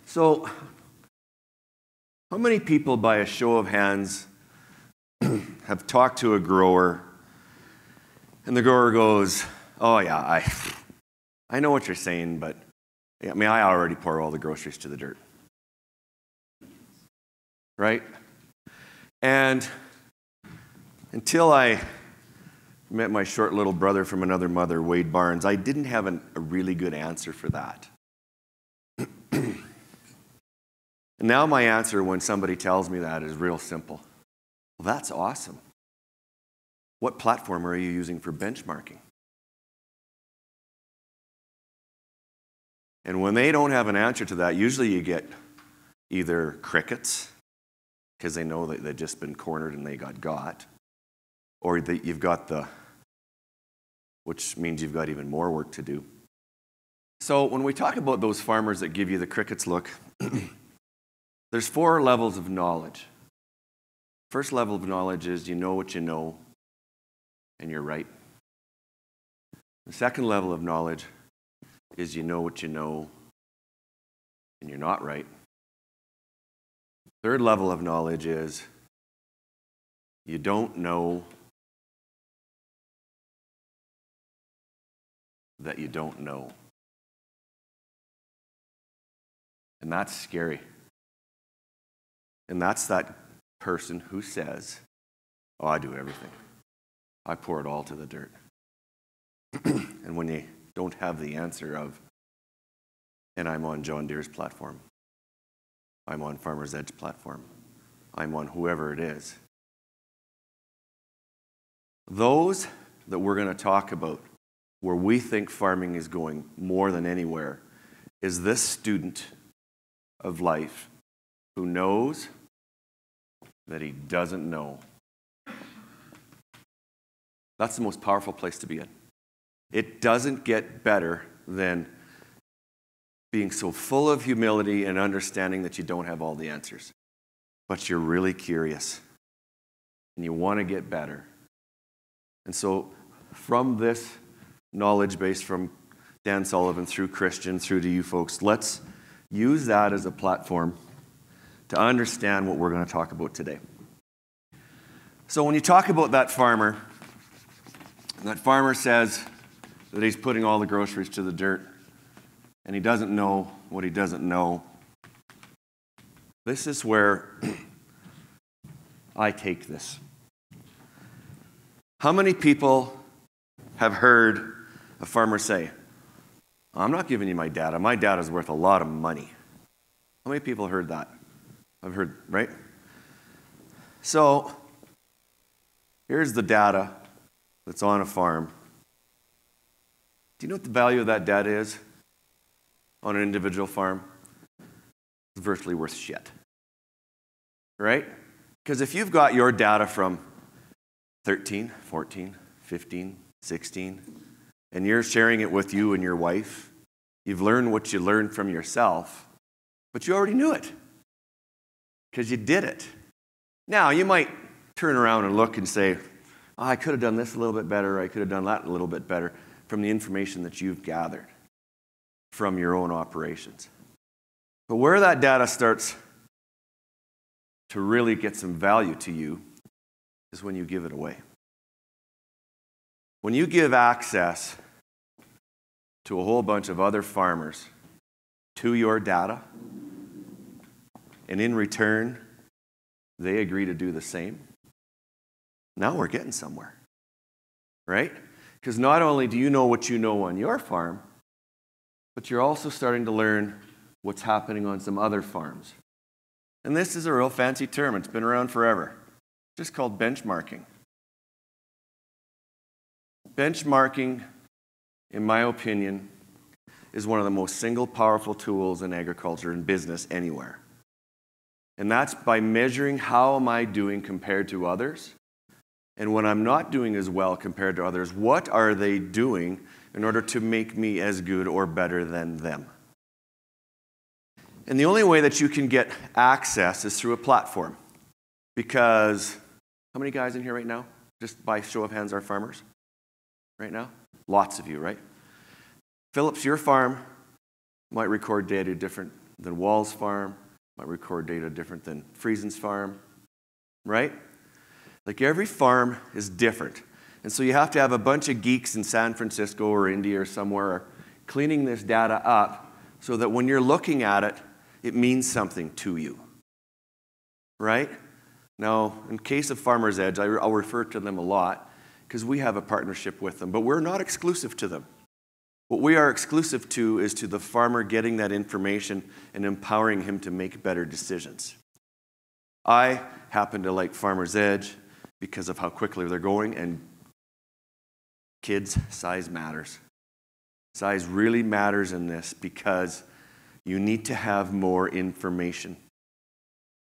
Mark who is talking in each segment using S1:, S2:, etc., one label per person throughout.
S1: So, how many people, by a show of hands, have talked to a grower, and the grower goes, "Oh yeah, I know what you're saying, but I already pour all the groceries to the dirt." Right? And until I met my short little brother from another mother, Wade Barnes, I didn't have a really good answer for that. And now my answer when somebody tells me that is real simple. Well, that's awesome. What platform are you using for benchmarking? And when they don't have an answer to that, usually you get either crickets, because they know that they've just been cornered and they got, or that you've got which means you've got even more work to do. So when we talk about those farmers that give you the crickets look, there's 4 levels of knowledge. First level of knowledge is you know what you know, and you're right. The second level of knowledge is you know what you know, and you're not right. Third level of knowledge is you don't know that you don't know. And that's scary. And that's that person who says, "Oh, I do everything. I pour it all to the dirt." And when you don't have the answer of, "And I'm on John Deere's platform. I'm on Farmer's Edge platform. I'm on whoever it is." Those that we're going to talk about, where we think farming is going more than anywhere, is this student of life who knows that he doesn't know. That's the most powerful place to be in. It doesn't get better than being so full of humility and understanding that you don't have all the answers, but you're really curious and you want to get better. And so from this knowledge base from Dan Sullivan through Christian, through to you folks, let's use that as a platform to understand what we're going to talk about today. So when you talk about that farmer says that he's putting all the groceries to the dirt, and he doesn't know what he doesn't know. This is where I take this. How many people have heard a farmer say, "I'm not giving you my data. My data's worth a lot of money"? How many people heard that? I've heard, right? So, here's the data that's on a farm. Do you know what the value of that data is on an individual farm? It's virtually worth shit. Right? Because if you've got your data from 13, 14, 15, 16, and you're sharing it with you and your wife, you've learned what you learned from yourself, but you already knew it because you did it. Now, you might turn around and look and say, "Oh, I could have done this a little bit better, or I could have done that a little bit better," from the information that you've gathered from your own operations. But where that data starts to really get some value to you is when you give it away. When you give access to a whole bunch of other farmers to your data, and in return, they agree to do the same, now we're getting somewhere, right? Because not only do you know what you know on your farm, but you're also starting to learn what's happening on some other farms. And this is a real fancy term. It's been around forever. It's just called benchmarking. Benchmarking, in my opinion, is one of the most single powerful tools in agriculture and business anywhere. And that's by measuring how am I doing compared to others, and when I'm not doing as well compared to others, what are they doing in order to make me as good or better than them? And the only way that you can get access is through a platform. Because, how many guys in here right now, just by show of hands, are farmers? Right now? Lots of you, right? Phillips, your farm might record data different than Wall's farm, might record data different than Friesen's farm, right? Like every farm is different. And so you have to have a bunch of geeks in San Francisco or India or somewhere cleaning this data up so that when you're looking at it, it means something to you, right? Now, in case of Farmer's Edge, I'll refer to them a lot because we have a partnership with them, but we're not exclusive to them. What we are exclusive to is to the farmer getting that information and empowering him to make better decisions. I happen to like Farmer's Edge because of how quickly they're going, and kids, size matters. Size really matters in this because you need to have more information.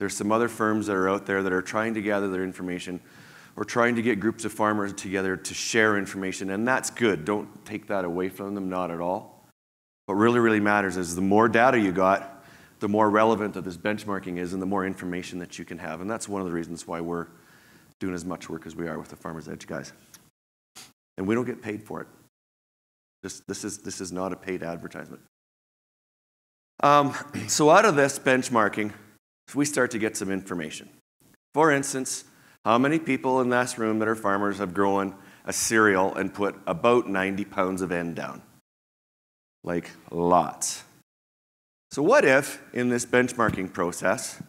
S1: There's some other firms that are out there that are trying to gather their information or trying to get groups of farmers together to share information, and that's good. Don't take that away from them, not at all. What really, really matters is the more data you got, the more relevant that this benchmarking is and the more information that you can have. And that's one of the reasons why we're doing as much work as we are with the Farmer's Edge guys. And we don't get paid for it. This is not a paid advertisement. So out of this benchmarking, we start to get some information. For instance, how many people in this room that are farmers have grown a cereal and put about 90 pounds of N down? Like lots. So what if, in this benchmarking process,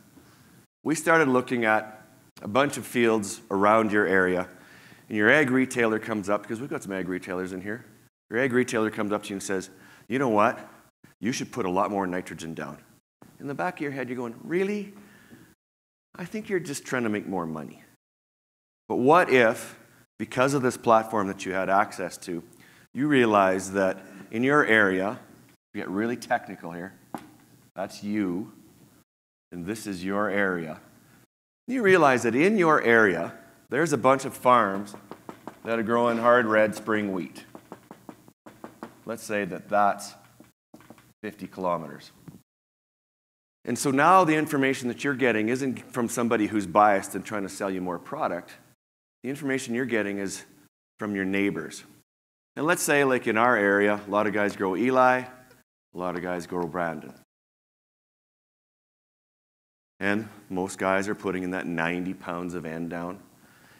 S1: we started looking at a bunch of fields around your area, and your ag retailer comes up, because we've got some ag retailers in here, your ag retailer comes up to you and says, you know what, you should put a lot more nitrogen down. In the back of your head, you're going, really? I think you're just trying to make more money. But what if, because of this platform that you had access to, you realize that in your area, we get really technical here, that's you, and this is your area. You realize that in your area, there's a bunch of farms that are growing hard red spring wheat. Let's say that that's 50 kilometers. And so now the information that you're getting isn't from somebody who's biased and trying to sell you more product. The information you're getting is from your neighbors. And let's say, like in our area, a lot of guys grow Eli, a lot of guys grow Brandon. And most guys are putting in that 90 pounds of N down.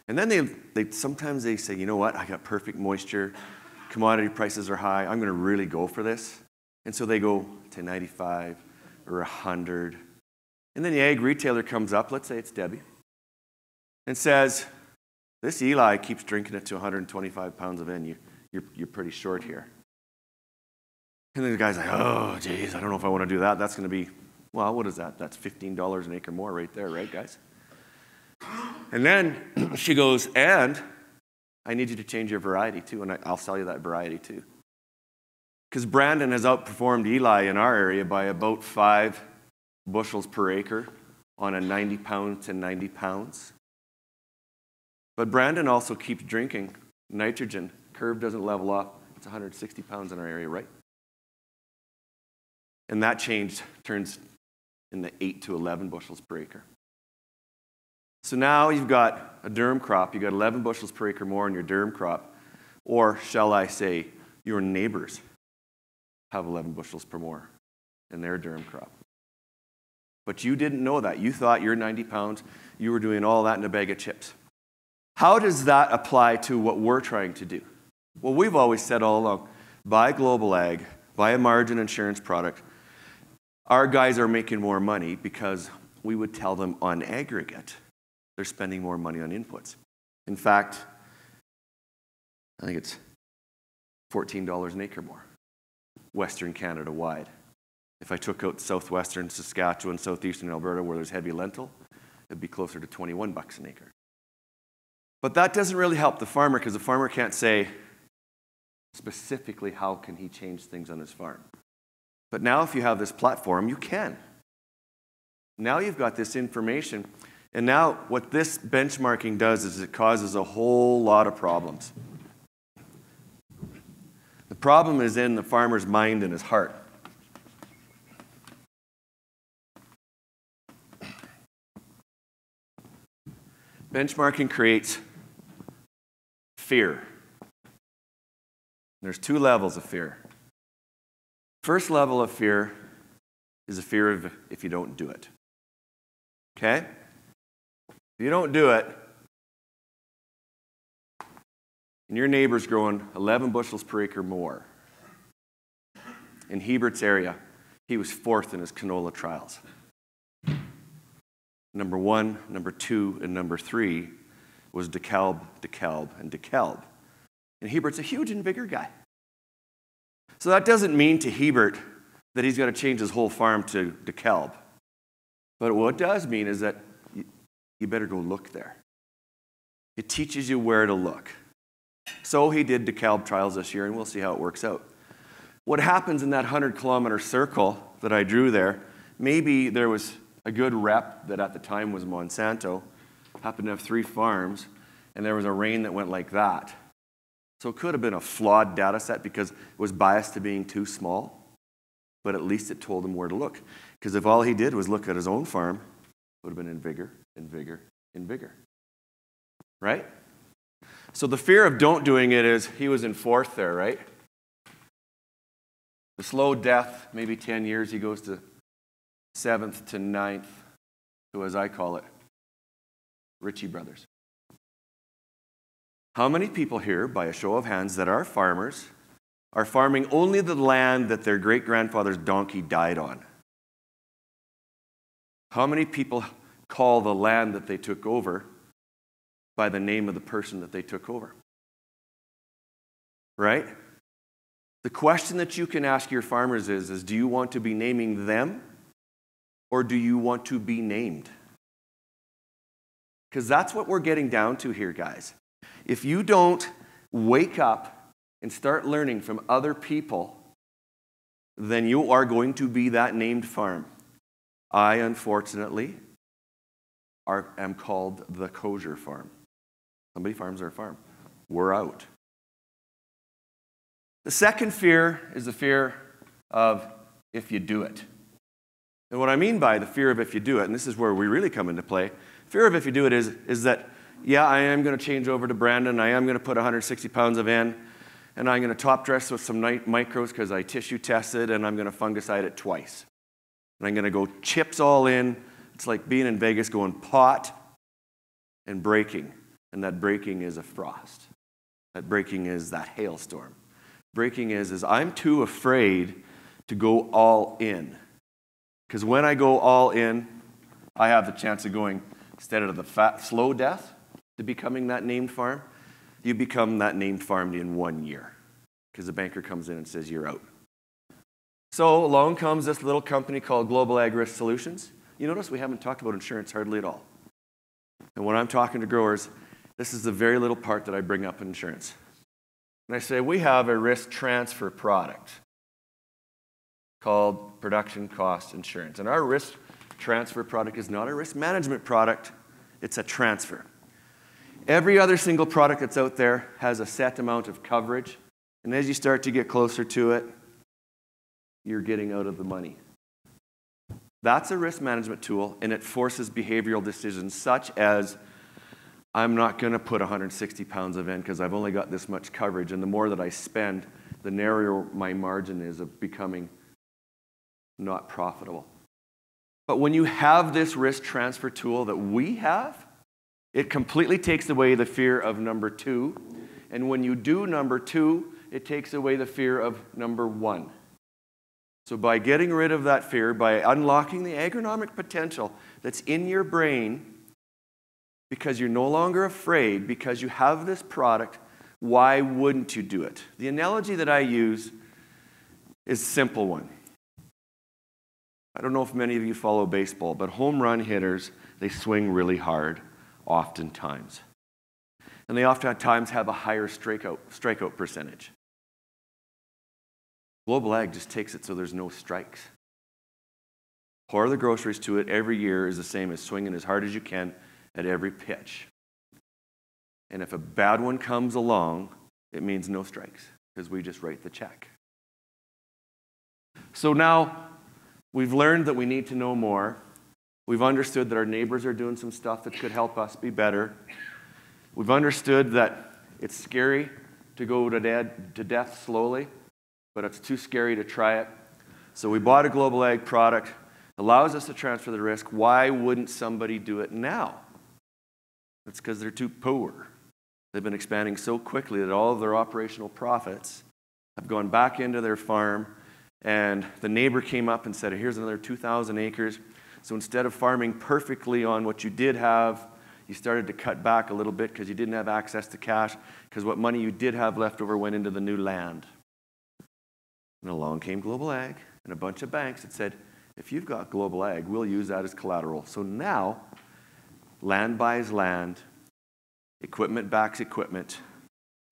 S1: And then sometimes they say, you know what, I got perfect moisture, commodity prices are high, I'm going to really go for this. And so they go to 95 or 100. And then the ag retailer comes up, let's say it's Debbie, and says, this Eli keeps drinking it to 125 pounds of N. You're pretty short here. And then the guy's like, oh, geez, I don't know if I want to do that. That's going to be, well, what is that? That's $15 an acre more right there, right, guys? And then she goes, and I need you to change your variety too, and I'll sell you that variety too. Because Brandon has outperformed Eli in our area by about 5 bushels per acre on a 90 pound to 90 pounds. But Brandon also keeps drinking nitrogen. Curve doesn't level off. It's 160 pounds in our area, right? And that change turns in the 8 to 11 bushels per acre. So now you've got a durum crop. You've got 11 bushels per acre more in your durum crop. Or shall I say, your neighbors have 11 bushels per more in their durum crop. But you didn't know that. You thought your 90 pounds, you were doing all that in a bag of chips. How does that apply to what we're trying to do? Well, we've always said all along, buy global ag, buy a margin insurance product. Our guys are making more money because we would tell them on aggregate, they're spending more money on inputs. In fact, I think it's $14 an acre more, Western Canada wide. If I took out southwestern Saskatchewan, southeastern Alberta, where there's heavy lentil, it'd be closer to 21 bucks an acre. But that doesn't really help the farmer because the farmer can't say specifically how can he change things on his farm. But now if you have this platform, you can. Now you've got this information. And now what this benchmarking does is it causes a whole lot of problems. The problem is in the farmer's mind and his heart. Benchmarking creates fear. There's 2 levels of fear. First level of fear is the fear of if you don't do it. Okay? If you don't do it, and your neighbor's growing 11 bushels per acre more, in Hebert's area, he was 4th in his canola trials. Number 1, number 2, and number 3 was DeKalb, DeKalb, and DeKalb. And Hebert's a huge and bigger guy. So that doesn't mean to Hebert that he's going to change his whole farm to DeKalb. But what it does mean is that you better go look there. It teaches you where to look. So he did DeKalb trials this year, and we'll see how it works out. What happens in that 100-kilometer circle that I drew there, maybe there was a good rep that at the time was Monsanto, happened to have 3 farms, and there was a rain that went like that. So it could have been a flawed data set because it was biased to being too small, but at least it told him where to look. Because if all he did was look at his own farm, it would have been in bigger and bigger and bigger. Right? So the fear of don't doing it is he was in 4th there, right? The slow death, maybe 10 years, he goes to 7th to 9th, to, as I call it, Ritchie Brothers. How many people here, by a show of hands, that are farmers, are farming only the land that their great-grandfather's donkey died on? How many people call the land that they took over by the name of the person that they took over? Right? The question that you can ask your farmers is do you want to be naming them or do you want to be named? Because that's what we're getting down to here, guys. If you don't wake up and start learning from other people, then you are going to be that named farm. I, unfortunately, am called the Kosior farm. Somebody farms our farm. We're out. The second fear is the fear of if you do it. And what I mean by the fear of if you do it, and this is where we really come into play, fear of if you do it is that, yeah, I am going to change over to Brandon, I am going to put 160 pounds of N, and I'm going to top dress with some micros because I tissue tested, and I'm going to fungicide it twice. And I'm going to go chips all in. It's like being in Vegas going pot and breaking. And that breaking is a frost. That breaking is that hailstorm. Breaking is I'm too afraid to go all in. Because when I go all in, I have the chance of going, instead of the fat, slow death to becoming that named farm, you become that named farm in 1 year. Because the banker comes in and says, you're out. So along comes this little company called Global Ag Risk Solutions. You notice we haven't talked about insurance hardly at all. And when I'm talking to growers, this is the very little part that I bring up in insurance. And I say, we have a risk transfer product called production cost insurance. And our risk transfer product is not a risk management product, it's a transfer. Every other single product that's out there has a set amount of coverage. And as you start to get closer to it, you're getting out of the money. That's a risk management tool, and it forces behavioral decisions such as, I'm not going to put 160 pounds of N because I've only got this much coverage, and the more that I spend, the narrower my margin is of becoming not profitable. But when you have this risk transfer tool that we have, it completely takes away the fear of number 2. And when you do number 2, it takes away the fear of number 1. So by getting rid of that fear, by unlocking the agronomic potential that's in your brain, because you're no longer afraid, because you have this product, why wouldn't you do it? The analogy that I use is a simple one. I don't know if many of you follow baseball, but home run hitters, they swing really hard, oftentimes. And they oftentimes have a higher strikeout percentage. Global Ag just takes it so there's no strikes. Pour the groceries to it every year is the same as swinging as hard as you can at every pitch. And if a bad one comes along, it means no strikes because we just write the check. So now we've learned that we need to know more. We've understood that our neighbors are doing some stuff that could help us be better. We've understood that it's scary to go to death slowly, but it's too scary to try it. So we bought a Global Ag product allows us to transfer the risk. Why wouldn't somebody do it now? It's because they're too poor. They've been expanding so quickly that all of their operational profits have gone back into their farm, and the neighbor came up and said, here's another 2,000 acres. So instead of farming perfectly on what you did have, you started to cut back a little bit because you didn't have access to cash, because what money you did have left over went into the new land. And along came Global Ag and a bunch of banks that said, if you've got Global Ag, we'll use that as collateral. So now, land buys land, equipment backs equipment,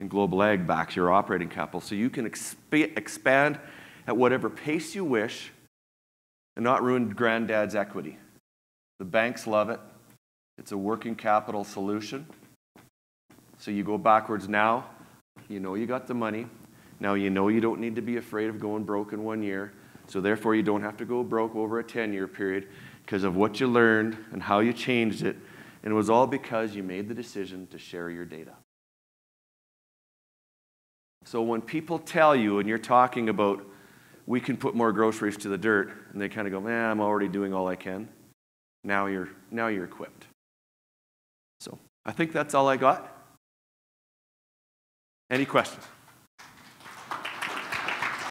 S1: and Global Ag backs your operating capital. So you can expand at whatever pace you wish and not ruin granddad's equity. The banks love it. It's a working capital solution. So you go backwards now. You know you got the money. Now you know you don't need to be afraid of going broke in 1 year. So therefore you don't have to go broke over a 10-year period because of what you learned and how you changed it. And it was all because you made the decision to share your data. So when people tell you, and you're talking about, we can put more groceries to the dirt, and they kind of go, man, I'm already doing all I can. Now you're equipped. So I think that's all I got. Any questions?